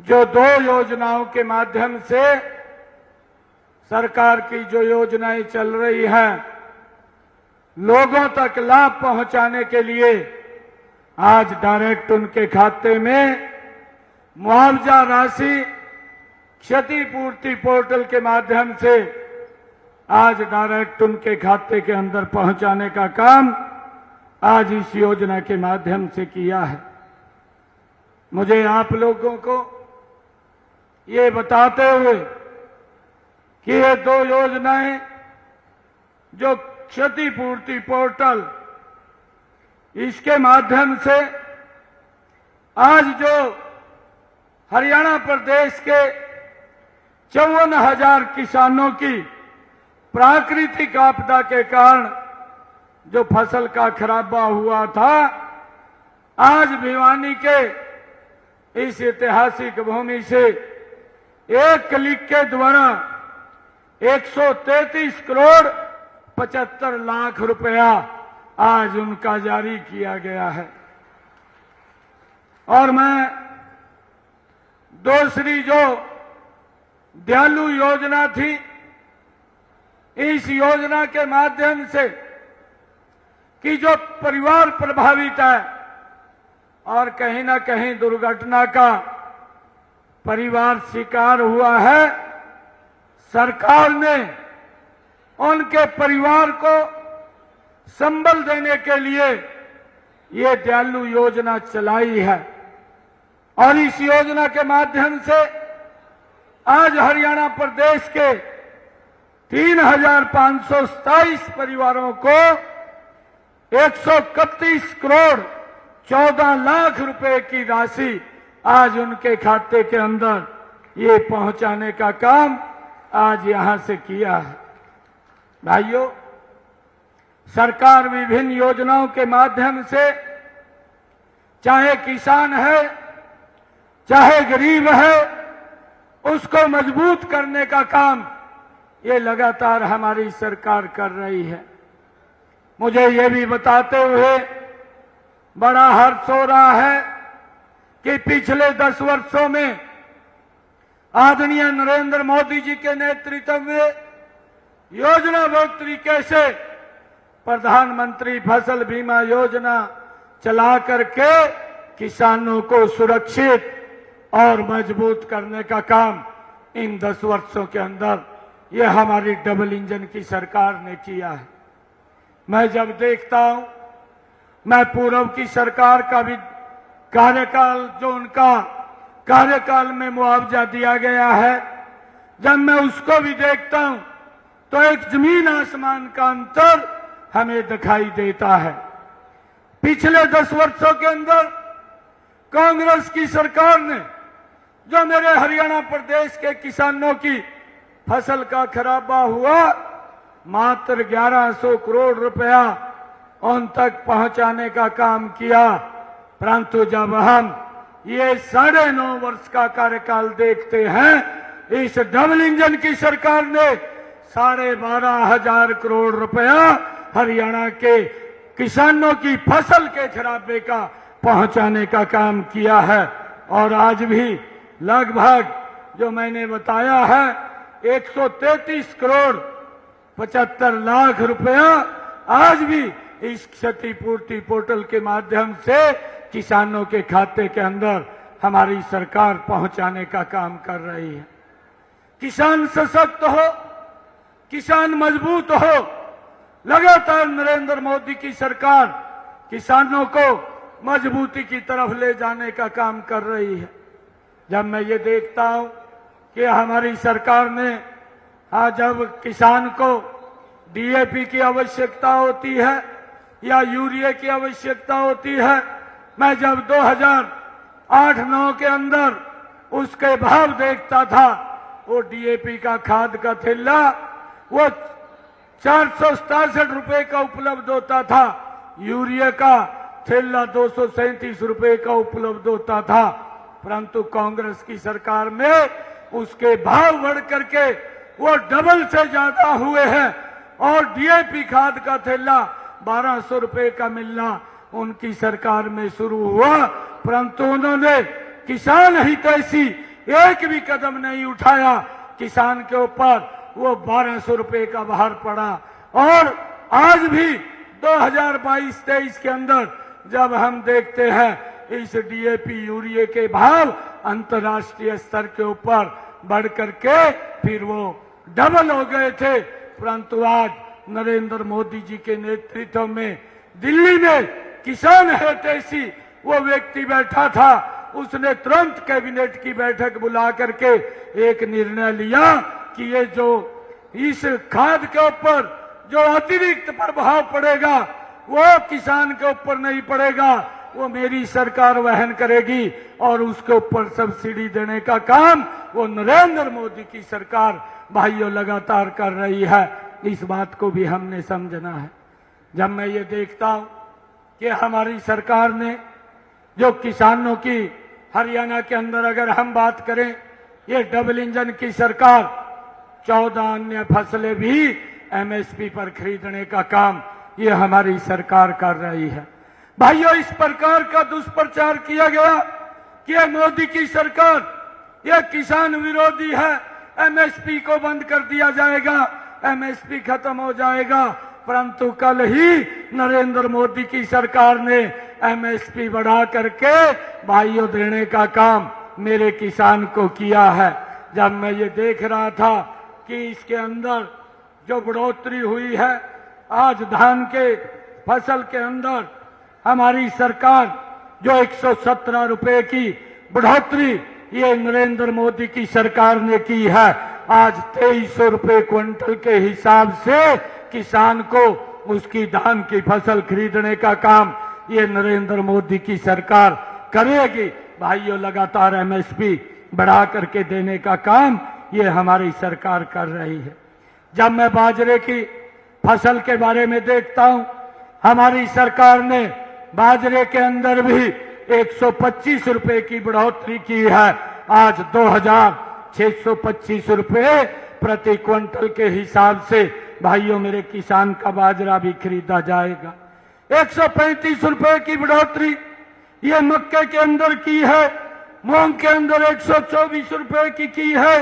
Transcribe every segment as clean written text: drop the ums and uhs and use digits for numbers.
जो 2 योजनाओं के माध्यम से सरकार की जो योजनाएं चल रही हैं, लोगों तक लाभ पहुंचाने के लिए आज डायरेक्ट उनके खाते में मुआवजा राशि क्षतिपूर्ति पोर्टल के माध्यम से आज डायरेक्ट उनके खाते के अंदर पहुंचाने का काम आज इस योजना के माध्यम से किया है। मुझे आप लोगों को ये बताते हुए कि ये 2 योजनाएं जो क्षतिपूर्ति पोर्टल, इसके माध्यम से आज जो हरियाणा प्रदेश के 54,000 किसानों की प्राकृतिक आपदा के कारण जो फसल का खराबा हुआ था, आज भिवानी के इस ऐतिहासिक भूमि से एक क्लिक के द्वारा 133 करोड़ 75 लाख रुपया आज उनका जारी किया गया है। और मैं दूसरी जो दयालु योजना थी, इस योजना के माध्यम से कि जो परिवार प्रभावित है और कहीं ना कहीं दुर्घटना का परिवार शिकार हुआ है, सरकार ने उनके परिवार को संबल देने के लिए ये दयालु योजना चलाई है। और इस योजना के माध्यम से आज हरियाणा प्रदेश के 3,527 परिवारों को 131 करोड़ 14 लाख रुपए की राशि आज उनके खाते के अंदर ये पहुंचाने का काम आज यहां से किया है। भाइयों, सरकार विभिन्न योजनाओं के माध्यम से चाहे किसान है चाहे गरीब है, उसको मजबूत करने का काम ये लगातार हमारी सरकार कर रही है। मुझे ये भी बताते हुए बड़ा हर्ष हो रहा है कि पिछले 10 वर्षों में आदरणीय नरेंद्र मोदी जी के नेतृत्व में योजनाबद्ध तरीके से प्रधानमंत्री फसल बीमा योजना चला करके किसानों को सुरक्षित और मजबूत करने का काम इन 10 वर्षों के अंदर ये हमारी डबल इंजन की सरकार ने किया है। मैं जब देखता हूं, मैं पूर्व की सरकार का भी कार्यकाल, जो उनका कार्यकाल में मुआवजा दिया गया है, जब मैं उसको भी देखता हूं तो एक जमीन आसमान का अंतर हमें दिखाई देता है। पिछले 10 वर्षों के अंदर कांग्रेस की सरकार ने जो मेरे हरियाणा प्रदेश के किसानों की फसल का खराबा हुआ, मात्र 1100 करोड़ रुपया उन तक पहुंचाने का काम किया। परंतु जब हम ये 9.5 वर्ष का कार्यकाल देखते हैं, इस डबल इंजन की सरकार ने 12,500 करोड़ रुपया हरियाणा के किसानों की फसल के खराबे का पहुंचाने का काम किया है। और आज भी लगभग जो मैंने बताया है 133 करोड़ 75 लाख रुपया आज भी इस क्षतिपूर्ति पोर्टल के माध्यम से किसानों के खाते के अंदर हमारी सरकार पहुंचाने का काम कर रही है। किसान सशक्त हो, किसान मजबूत हो, लगातार नरेंद्र मोदी की सरकार किसानों को मजबूती की तरफ ले जाने का काम कर रही है। जब मैं ये देखता हूं कि हमारी सरकार ने जब किसान को डीएपी की आवश्यकता होती है या यूरिया की आवश्यकता होती है, मैं जब 2008-9 के अंदर उसके भाव देखता था, वो डीएपी का खाद का थैला वो 467 रुपए का उपलब्ध होता था, यूरिया का थैला 237 रुपए का उपलब्ध होता था। परंतु कांग्रेस की सरकार में उसके भाव बढ़ करके वो डबल से ज्यादा हुए हैं और डीएपी खाद का थैला 1200 रुपए का मिलना उनकी सरकार में शुरू हुआ। परंतु उन्होंने किसान हितैषी एक भी कदम नहीं उठाया किसान के ऊपर, वो 1200 रुपए का बाहर पड़ा। और आज भी 2022-23 के अंदर जब हम देखते हैं इस डीएपी यूरिया के भाव अंतर्राष्ट्रीय स्तर के ऊपर बढ़ करके फिर वो डबल हो गए थे, परंतु आज नरेंद्र मोदी जी के नेतृत्व में दिल्ली में किसान हितैषी वो व्यक्ति बैठा था, उसने तुरंत कैबिनेट की बैठक बुला करके एक निर्णय लिया कि ये जो इस खाद के ऊपर जो अतिरिक्त प्रभाव पड़ेगा वो किसान के ऊपर नहीं पड़ेगा, वो मेरी सरकार वहन करेगी और उसके ऊपर सब्सिडी देने का काम वो नरेंद्र मोदी की सरकार भाइयों लगातार कर रही है। इस बात को भी हमने समझना है। जब मैं ये देखता हूं कि हमारी सरकार ने जो किसानों की हरियाणा के अंदर अगर हम बात करें, ये डबल इंजन की सरकार 14 अन्य फसलें भी एमएसपी पर खरीदने का काम ये हमारी सरकार कर रही है। भाइयों, इस प्रकार का दुष्प्रचार किया गया कि ये मोदी की सरकार ये किसान विरोधी है, एमएसपी को बंद कर दिया जाएगा, एमएसपी खत्म हो जाएगा, परंतु कल ही नरेंद्र मोदी की सरकार ने एमएसपी बढ़ा करके भाइयों देने का काम मेरे किसान को किया है। जब मैं ये देख रहा था कि इसके अंदर जो बढ़ोतरी हुई है, आज धान के फसल के अंदर हमारी सरकार जो 117 रुपए की बढ़ोतरी ये नरेंद्र मोदी की सरकार ने की है, आज 2300 रुपए क्विंटल के हिसाब से किसान को उसकी धान की फसल खरीदने का काम ये नरेंद्र मोदी की सरकार करेगी। भाइयों, लगातार एमएसपी बढ़ा करके देने का काम ये हमारी सरकार कर रही है। जब मैं बाजरे की फसल के बारे में देखता हूं, हमारी सरकार ने बाजरे के अंदर भी 125 रुपए की बढ़ोतरी की है। आज 2625 रुपए प्रति क्विंटल के हिसाब से भाइयों मेरे किसान का बाजरा भी खरीदा जाएगा। 135 रुपए की बढ़ोतरी ये मक्के के अंदर की है, मूंग के अंदर 124 रुपए की है,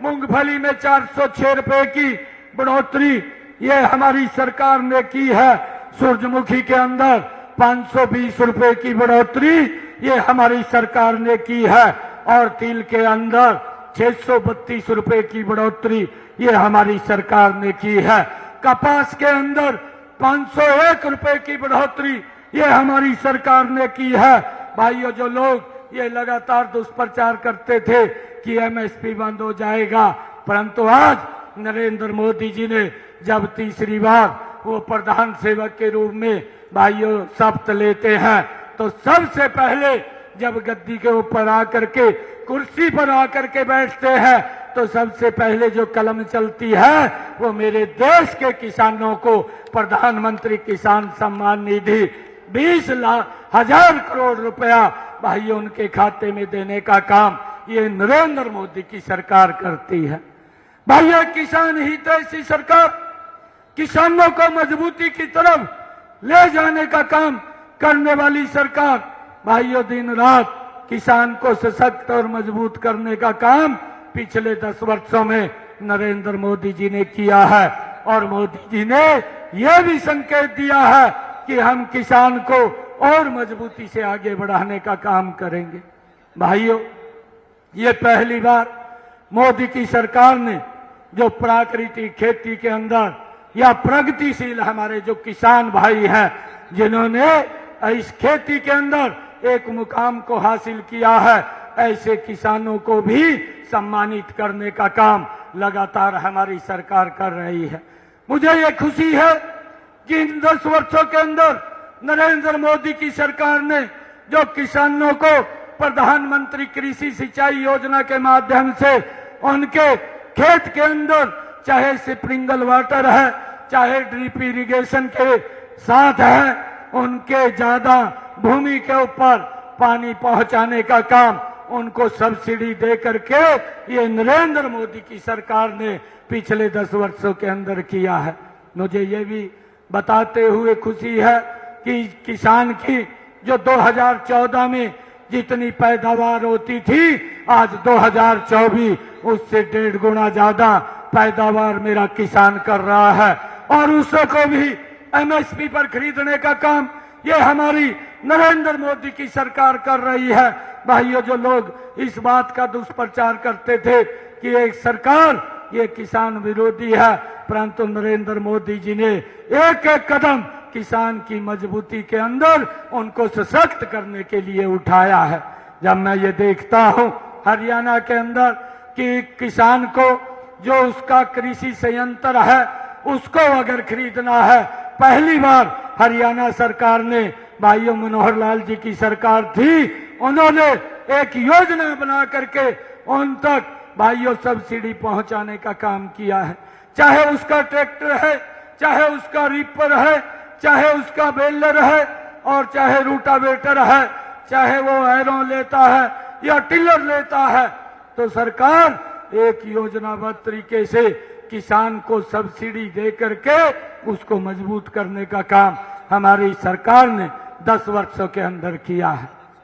मूंगफली में 406 रुपए की बढ़ोतरी ये हमारी सरकार ने की है। सूरजमुखी के अंदर 520 रुपए की बढ़ोतरी ये हमारी सरकार ने की है और तिल के अंदर 632 रुपए की बढ़ोतरी ये हमारी सरकार ने की है। कपास के अंदर 501 रुपए की बढ़ोतरी ये हमारी सरकार ने की है। भाइयों, जो लोग ये लगातार दुष्प्रचार करते थे कि एमएसपी बंद हो जाएगा, परंतु आज नरेंद्र मोदी जी ने जब तीसरी बार वो प्रधान सेवक के रूप में भाइयों शपथ लेते हैं, तो सबसे पहले जब गद्दी के ऊपर आकर के कुर्सी पर आकर के बैठते हैं तो सबसे पहले जो कलम चलती है वो मेरे देश के किसानों को प्रधानमंत्री किसान सम्मान निधि 20,000 करोड़ रुपया भाइयों उनके खाते में देने का काम ये नरेंद्र मोदी की सरकार करती है। भाइयों, किसान हितैषी सरकार किसानों को मजबूती की तरफ ले जाने का काम करने वाली सरकार भाइयों दिन रात किसान को सशक्त और मजबूत करने का काम पिछले 10 वर्षों में नरेंद्र मोदी जी ने किया है। और मोदी जी ने यह भी संकेत दिया है कि हम किसान को और मजबूती से आगे बढ़ाने का काम करेंगे। भाइयों, ये पहली बार मोदी की सरकार ने जो प्राकृतिक खेती के अंदर या प्रगतिशील हमारे जो किसान भाई हैं जिन्होंने इस खेती के अंदर एक मुकाम को हासिल किया है, ऐसे किसानों को भी सम्मानित करने का काम लगातार हमारी सरकार कर रही है। मुझे ये खुशी है कि इन 10 वर्षों के अंदर नरेंद्र मोदी की सरकार ने जो किसानों को प्रधानमंत्री कृषि सिंचाई योजना के माध्यम से उनके खेत के अंदर चाहे स्प्रिंकल वाटर है, चाहे ड्रिप इरिगेशन के साथ है, उनके ज्यादा भूमि के ऊपर पानी पहुंचाने का काम उनको सब्सिडी दे करके ये नरेंद्र मोदी की सरकार ने पिछले 10 वर्षों के अंदर किया है। मुझे ये भी बताते हुए खुशी है कि किसान की जो 2014 में जितनी पैदावार होती थी आज 2024 उससे 1.5 गुना ज्यादा पैदावार मेरा किसान कर रहा है। और उसको भी एमएसपी पर खरीदने का काम ये हमारी नरेंद्र मोदी की सरकार कर रही है। भाइयों, जो लोग इस बात का दुष्प्रचार करते थे कि एक सरकार ये किसान विरोधी है, परंतु नरेंद्र मोदी जी ने एक एक कदम किसान की मजबूती के अंदर उनको सशक्त करने के लिए उठाया है। जब मैं ये देखता हूं हरियाणा के अंदर कि किसान को जो उसका कृषि संयंत्र है उसको अगर खरीदना है, पहली बार हरियाणा सरकार ने, भाइयों मनोहर लाल जी की सरकार थी, उन्होंने एक योजना बना करके उन तक भाइयों सब्सिडी पहुंचाने का काम किया है। चाहे उसका ट्रैक्टर है, चाहे उसका रीपर है, चाहे उसका बेलर है और चाहे रूटावेटर है, चाहे वो एरो लेता है या टिलर लेता है, तो सरकार एक योजनाबद्ध तरीके से किसान को सब्सिडी दे करके उसको मजबूत करने का काम हमारी सरकार ने 10 वर्षों के अंदर किया है।